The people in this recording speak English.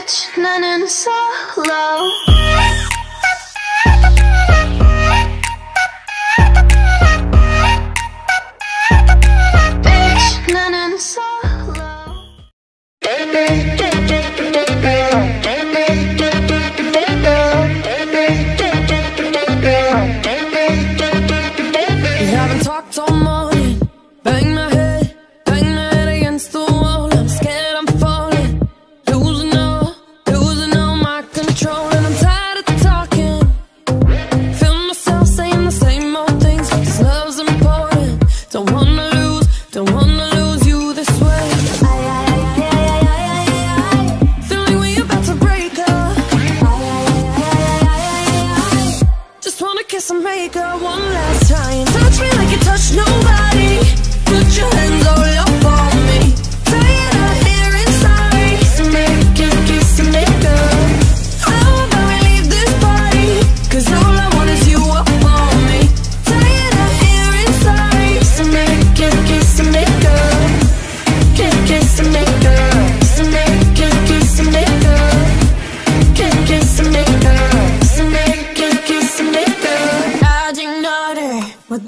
Bitch, 나는 solo. Bitch, 나는 solo. We haven't talked all morning. Bang my head against the wall. I'm scared I'm falling, losing all my control. And I'm tired of talking, feel myself saying the same old things. Cause love's important, don't wanna lose you this way. Feel like we about to break up. Just wanna kiss and make up one last time. Touch me like you touch nobody. Put your hands all up on me. Tired of hearing sorry. Kiss and make up. How about we leave this party? Cause all I want is you up on me. Tired of hearing sorry. Kiss and make up. Kiss and make up. Kiss and make up. Kiss and make up. Kiss and make up. Kiss and make up. Kiss and make up. Kiss and make up. 아직 너를 못